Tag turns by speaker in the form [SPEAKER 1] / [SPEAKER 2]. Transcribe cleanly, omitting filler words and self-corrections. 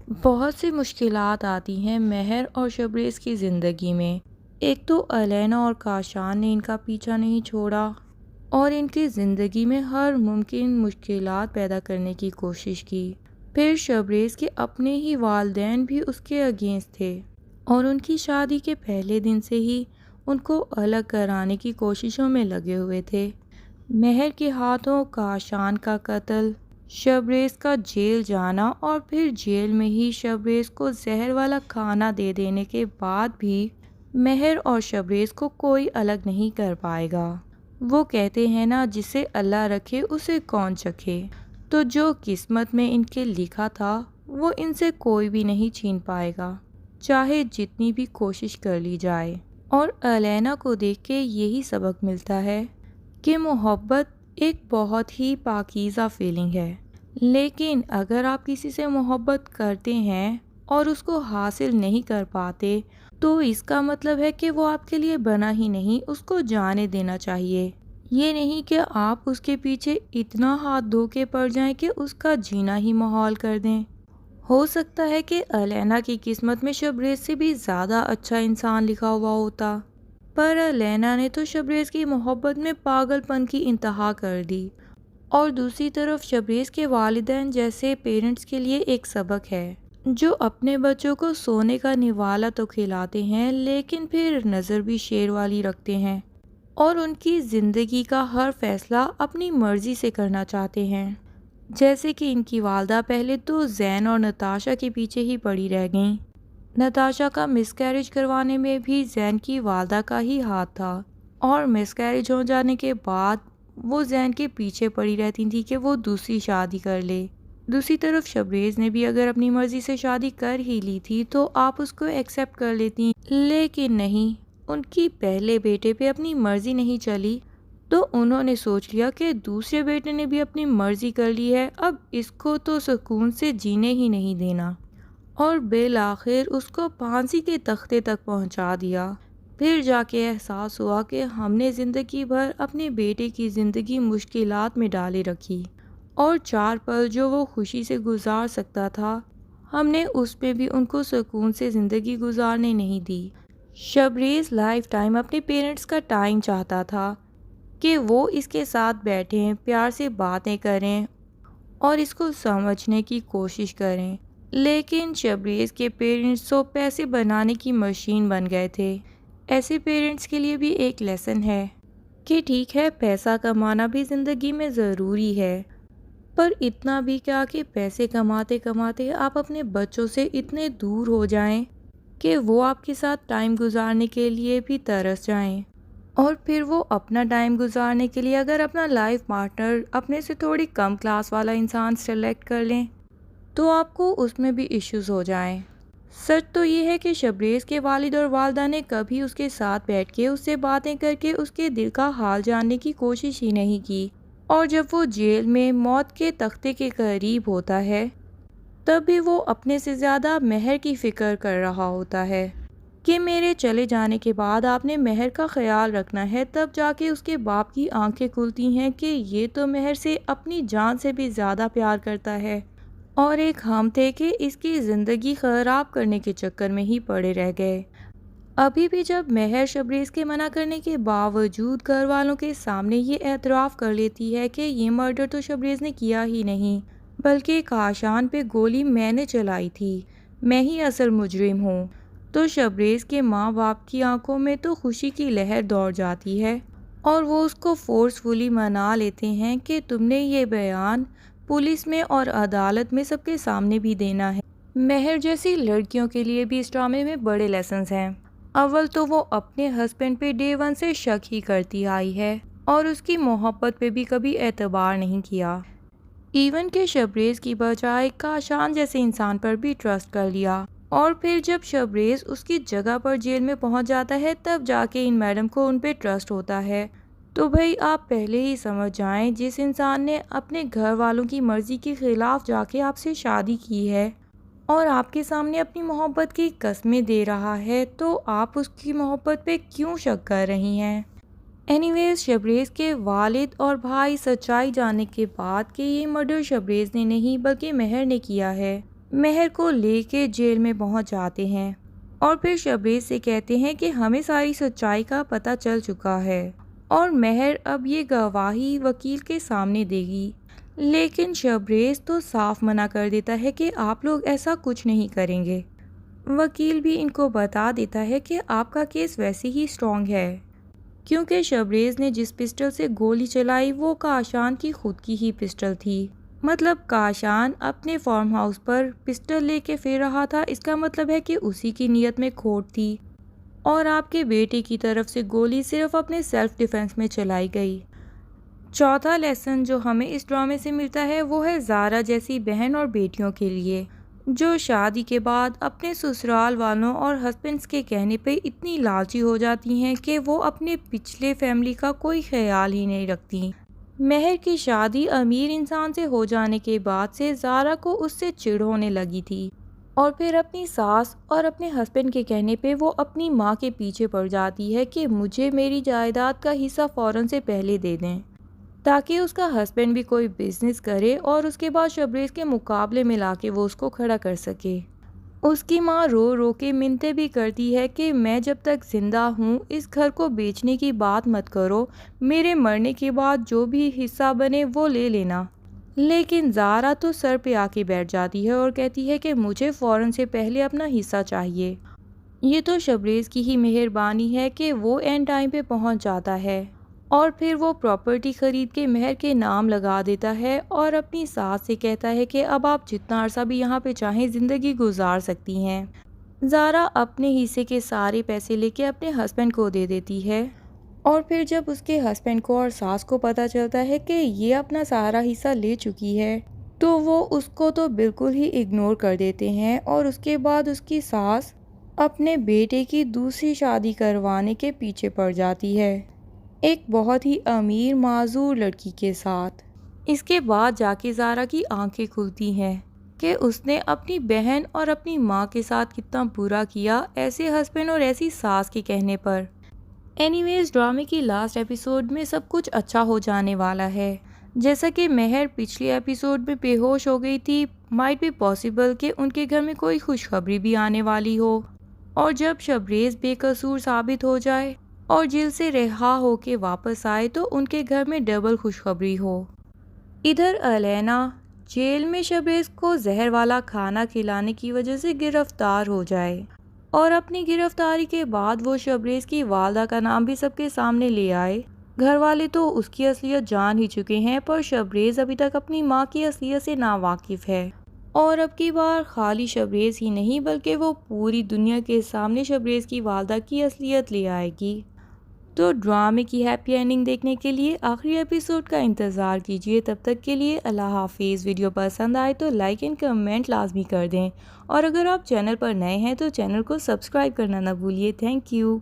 [SPEAKER 1] بہت سی مشکلات آتی ہیں مہر اور شبریز کی زندگی میں۔ ایک تو الینا اور کاشان نے ان کا پیچھا نہیں چھوڑا اور ان کی زندگی میں ہر ممکن مشکلات پیدا کرنے کی کوشش کی۔ پھر شبریز کے اپنے ہی والدین بھی اس کے اگینسٹ تھے اور ان کی شادی کے پہلے دن سے ہی ان کو الگ کرانے کی کوششوں میں لگے ہوئے تھے۔ مہر کے ہاتھوں کاشان کا قتل، شبریز کا جیل جانا اور پھر جیل میں ہی شبریز کو زہر والا کھانا دے دینے کے بعد بھی مہر اور شبریز کو کوئی الگ نہیں کر پائے گا۔ وہ کہتے ہیں نا، جسے اللہ رکھے اسے کون چکھے۔ تو جو قسمت میں ان کے لکھا تھا وہ ان سے کوئی بھی نہیں چھین پائے گا، چاہے جتنی بھی کوشش کر لی جائے۔ اور الینا کو دیکھ کے یہی سبق ملتا ہے کہ محبت ایک بہت ہی پاکیزہ فیلنگ ہے، لیکن اگر آپ کسی سے محبت کرتے ہیں اور اس کو حاصل نہیں کر پاتے تو اس کا مطلب ہے کہ وہ آپ کے لیے بنا ہی نہیں۔ اس کو جانے دینا چاہیے، یہ نہیں کہ آپ اس کے پیچھے اتنا ہاتھ دھو کے پڑ جائیں کہ اس کا جینا ہی محال کر دیں۔ ہو سکتا ہے کہ الینا کی قسمت میں شبریز سے بھی زیادہ اچھا انسان لکھا ہوا ہوتا، پر الینا نے تو شبریز کی محبت میں پاگل پن کی انتہا کر دی۔ اور دوسری طرف شبریز کے والدین جیسے پیرنٹس کے لیے ایک سبق ہے، جو اپنے بچوں کو سونے کا نوالا تو کھلاتے ہیں لیکن پھر نظر بھی شیر والی رکھتے ہیں اور ان کی زندگی کا ہر فیصلہ اپنی مرضی سے کرنا چاہتے ہیں۔ جیسے کہ ان کی والدہ پہلے تو زین اور نتاشا کے پیچھے ہی پڑی رہ گئیں۔ نتاشا کا مس کیریج کروانے میں بھی زین کی والدہ کا ہی ہاتھ تھا، اور مس کیریج ہو جانے کے بعد وہ زین کے پیچھے پڑی رہتی تھی کہ وہ دوسری شادی کر لے۔ دوسری طرف شبریز نے بھی اگر اپنی مرضی سے شادی کر ہی لی تھی تو آپ اس کو ایکسیپٹ کر لیتی، لیکن نہیں، ان کی پہلے بیٹے پہ اپنی مرضی نہیں چلی تو انہوں نے سوچ لیا کہ دوسرے بیٹے نے بھی اپنی مرضی کر لی ہے، اب اس کو تو سکون سے جینے ہی نہیں دینا، اور بالآخر اس کو پھانسی کے تختے تک پہنچا دیا۔ پھر جا کے احساس ہوا کہ ہم نے زندگی بھر اپنے بیٹے کی زندگی مشکلات میں ڈالے رکھی، اور 4 پل جو وہ خوشی سے گزار سکتا تھا ہم نے اس پہ بھی ان کو سکون سے زندگی گزارنے نہیں دی۔ شبریز لائف ٹائم اپنے پیرنٹس کا ٹائم چاہتا تھا کہ وہ اس کے ساتھ بیٹھیں، پیار سے باتیں کریں اور اس کو سمجھنے کی کوشش کریں، لیکن شبریز کے پیرنٹس تو پیسے بنانے کی مشین بن گئے تھے۔ ایسے پیرنٹس کے لیے بھی ایک لیسن ہے کہ ٹھیک ہے، پیسہ کمانا بھی زندگی میں ضروری ہے، پر اتنا بھی کیا کہ پیسے کماتے کماتے آپ اپنے بچوں سے اتنے دور ہو جائیں کہ وہ آپ کے ساتھ ٹائم گزارنے کے لیے بھی ترس جائیں، اور پھر وہ اپنا ٹائم گزارنے کے لیے اگر اپنا لائف پارٹنر اپنے سے تھوڑی کم کلاس والا انسان سلیکٹ کر لیں تو آپ کو اس میں بھی ایشوز ہو جائیں۔ سچ تو یہ ہے کہ شبریز کے والد اور والدہ نے کبھی اس کے ساتھ بیٹھ کے اس سے باتیں کر کے اس کے دل کا حال جاننے کی کوشش ہی نہیں کی، اور جب وہ جیل میں موت کے تختے کے قریب ہوتا ہے تب بھی وہ اپنے سے زیادہ مہر کی فکر کر رہا ہوتا ہے کہ میرے چلے جانے کے بعد آپ نے مہر کا خیال رکھنا ہے۔ تب جا کے اس کے باپ کی آنکھیں کھلتی ہیں کہ یہ تو مہر سے اپنی جان سے بھی زیادہ پیار کرتا ہے، اور ایک ہم تھے کہ اس کی زندگی خراب کرنے کے چکر میں ہی پڑے رہ گئے۔ ابھی بھی جب مہر شبریز کے منع کرنے کے باوجود گھر والوں کے سامنے یہ اعتراف کر لیتی ہے کہ یہ مرڈر تو شبریز نے کیا ہی نہیں، بلکہ کاشان پہ گولی میں نے چلائی تھی، میں ہی اصل مجرم ہوں، تو شبریز کے ماں باپ کی آنکھوں میں تو خوشی کی لہر دوڑ جاتی ہے، اور وہ اس کو فورسفلی منا لیتے ہیں کہ تم نے یہ بیان پولیس میں اور عدالت میں سب کے سامنے بھی دینا ہے۔ مہر جیسی لڑکیوں کے لیے بھی اس ڈرامے میں بڑے لیسنز ہیں۔ اول تو وہ اپنے ہسبینڈ پہ ڈے 1 سے شک ہی کرتی آئی ہے اور اس کی محبت پہ بھی کبھی اعتبار نہیں کیا، ایون کہ شبریز کی بجائے کاشان جیسے انسان پر بھی ٹرسٹ کر لیا، اور پھر جب شبریز اس کی جگہ پر جیل میں پہنچ جاتا ہے تب جا کے ان میڈم کو ان پہ ٹرسٹ ہوتا ہے۔ تو بھئی آپ پہلے ہی سمجھ جائیں، جس انسان نے اپنے گھر والوں کی مرضی کے خلاف جا کے آپ سے شادی کی ہے اور آپ کے سامنے اپنی محبت کی قسمیں دے رہا ہے، تو آپ اس کی محبت پہ کیوں شک کر رہی ہیں؟ اینی ویز شبریز کے والد اور بھائی سچائی جاننے کے بعد کہ یہ مرڈر شبریز نے نہیں بلکہ مہر نے کیا ہے، مہر کو لے کے جیل میں پہنچ جاتے ہیں اور پھر شبریز سے کہتے ہیں کہ ہمیں ساری سچائی کا پتہ چل چکا ہے اور مہر اب یہ گواہی وکیل کے سامنے دے گی، لیکن شبریز تو صاف منع کر دیتا ہے کہ آپ لوگ ایسا کچھ نہیں کریں گے۔ وکیل بھی ان کو بتا دیتا ہے کہ آپ کا کیس ویسے ہی اسٹرانگ ہے، کیونکہ شبریز نے جس پسٹل سے گولی چلائی وہ کاشان کی خود کی ہی پسٹل تھی۔ مطلب کاشان اپنے فارم ہاؤس پر پسٹل لے کے پھر رہا تھا، اس کا مطلب ہے کہ اسی کی نیت میں کھوٹ تھی اور آپ کے بیٹے کی طرف سے گولی صرف اپنے سیلف ڈیفنس میں چلائی گئی۔ چوتھا لیسن جو ہمیں اس ڈرامے سے ملتا ہے وہ ہے زارا جیسی بہن اور بیٹیوں کے لیے، جو شادی کے بعد اپنے سسرال والوں اور ہسبینڈس کے کہنے پہ اتنی لالچی ہو جاتی ہیں کہ وہ اپنے پچھلے فیملی کا کوئی خیال ہی نہیں رکھتی۔ مہر کی شادی امیر انسان سے ہو جانے کے بعد سے زارا کو اس سے چڑ ہونے لگی تھی اور پھر اپنی ساس اور اپنے ہسبینڈ کے کہنے پہ وہ اپنی ماں کے پیچھے پڑ جاتی ہے کہ مجھے میری جائیداد کا حصہ فوراً سے پہلے دے دیں تاکہ اس کا ہسبینڈ بھی کوئی بزنس کرے اور اس کے بعد شبریز کے مقابلے میں لا کے وہ اس کو کھڑا کر سکے۔ اس کی ماں رو رو کے منتیں بھی کرتی ہے کہ میں جب تک زندہ ہوں اس گھر کو بیچنے کی بات مت کرو، میرے مرنے کے بعد جو بھی حصہ بنے وہ لے لینا، لیکن زارا تو سر پہ آ کے بیٹھ جاتی ہے اور کہتی ہے کہ مجھے فوراً سے پہلے اپنا حصہ چاہیے۔ یہ تو شبریز کی ہی مہربانی ہے کہ وہ اینڈ ٹائم پہ پہنچ جاتا ہے اور پھر وہ پراپرٹی خرید کے مہر کے نام لگا دیتا ہے اور اپنی ساس سے کہتا ہے کہ اب آپ جتنا عرصہ بھی یہاں پہ چاہیں زندگی گزار سکتی ہیں۔ زارا اپنے حصے کے سارے پیسے لے کے اپنے ہسبینڈ کو دے دیتی ہے اور پھر جب اس کے ہسبینڈ کو اور ساس کو پتہ چلتا ہے کہ یہ اپنا سارا حصہ لے چکی ہے تو وہ اس کو تو بالکل ہی اگنور کر دیتے ہیں اور اس کے بعد اس کی ساس اپنے بیٹے کی دوسری شادی کروانے کے پیچھے پڑ جاتی ہے، ایک بہت ہی امیر معذور لڑکی کے ساتھ۔ اس کے بعد جا کے زارا کی آنکھیں کھلتی ہیں کہ اس نے اپنی بہن اور اپنی ماں کے ساتھ کتنا برا کیا ایسے ہسبینڈ اور ایسی ساس کے کہنے پر۔ اینی ویز ڈرامے کی لاسٹ ایپیسوڈ میں سب کچھ اچھا ہو جانے والا ہے۔ جیسا کہ مہر پچھلی ایپیسوڈ میں بے ہوش ہو گئی تھی، مائٹ بی پاسبل کہ ان کے گھر میں کوئی خوشخبری بھی آنے والی ہو، اور جب شبریز بے قصور ثابت ہو جائے اور جیل سے رہا ہو کے واپس آئے تو ان کے گھر میں ڈبل خوشخبری ہو۔ ادھر الینا جیل میں شبریز کو زہر والا کھانا کھلانے کی وجہ سے گرفتار ہو جائے اور اپنی گرفتاری کے بعد وہ شبریز کی والدہ کا نام بھی سب کے سامنے لے آئے۔ گھر والے تو اس کی اصلیت جان ہی چکے ہیں پر شبریز ابھی تک اپنی ماں کی اصلیت سے ناواقف ہے اور اب کی بار خالی شبریز ہی نہیں بلکہ وہ پوری دنیا کے سامنے شبریز کی والدہ کی اصلیت لے آئے گی۔ تو ڈرامے کی ہیپی اینڈنگ دیکھنے کے لیے آخری ایپیسوڈ کا انتظار کیجیے۔ تب تک کے لیے اللہ حافظ۔ ویڈیو پسند آئے تو لائک اینڈ کمنٹ لازمی کر دیں اور اگر آپ چینل پر نئے ہیں تو چینل کو سبسکرائب کرنا نہ بھولیے۔ Thank you.